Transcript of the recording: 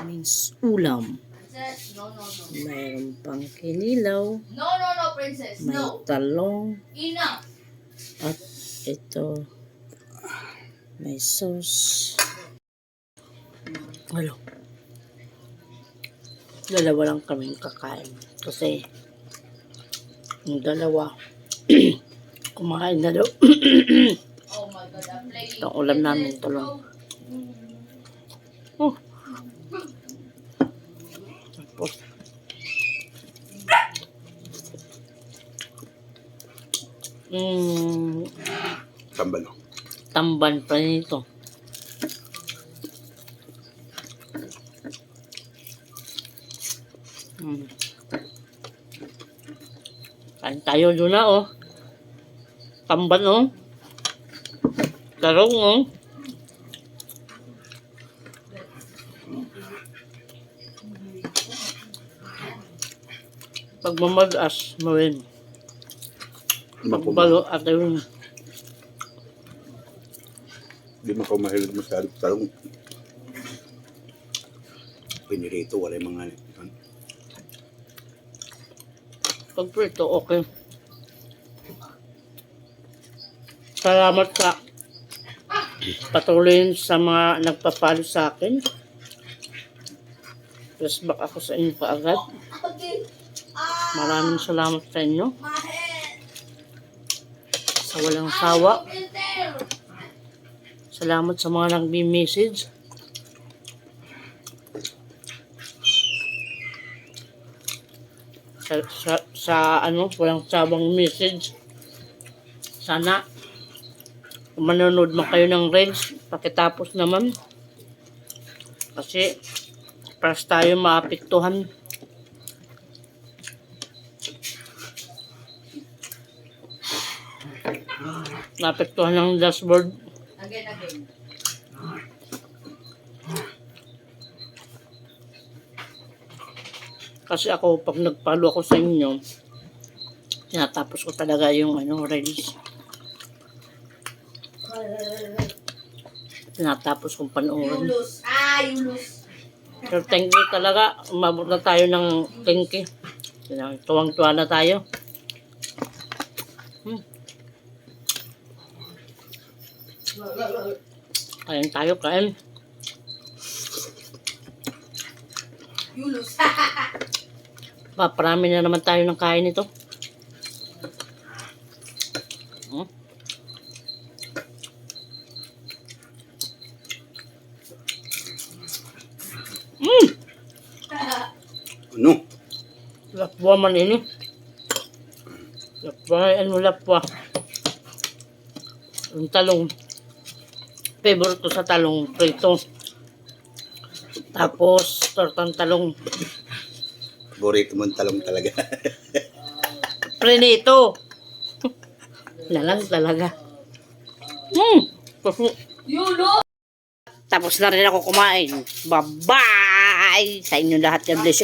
aming ulam. Princess, no. Mayroon pang kinilaw. No, princess, May no. talong. Enough. At ito, may sauce. Ano? Dalawa lang kaming kakain. Kasi, yung dalawa, kumain na daw. Oh my God, I'm playing. Itong ulam namin, talong. Oh. Tapos, Tambal. tamban pa nito. Kain tayo doon na, oh. Tamban, oh. Tarong, oh. Pag mamagas, mawin. Pagbalo at yung Di mo ko mahilig masyado sa talong. Pinirito, wala yung mga pagprito, okay. Salamat sa patuloy sa mga nagpapalo sa akin. Plus back ako sa inyo kaagad. Maraming salamat sa inyo. Sa walang sawa. Salamat sa mga nagbi-message. Sa walang sawang message. Sana kung manonood man kayo ng reels, pakitapos naman. Kasi para tayo maapektuhan. Naapektuhan ng dashboard. Again. Kasi ako, pag nag-follow ako sa inyo, tinatapos ko talaga yung reels. Tinatapos kong panoorin. You lose. Pero thank you talaga. Umabot na tayo ng 10K. Tuwang-tuwa na tayo. Kain tayo, kain. You lose. Paparami na naman tayo ng kain ito. Ano? Lapwa man ini. Lapwa. Yung talong. Favorite ko sa talong. Prito. Tapos, tortang talong. Paborito mo ang talong talaga. Prenito. Lalang talaga. You lose. Tapos na rin ako kumain. Bye-bye! Sa inyo lahat. God bless you.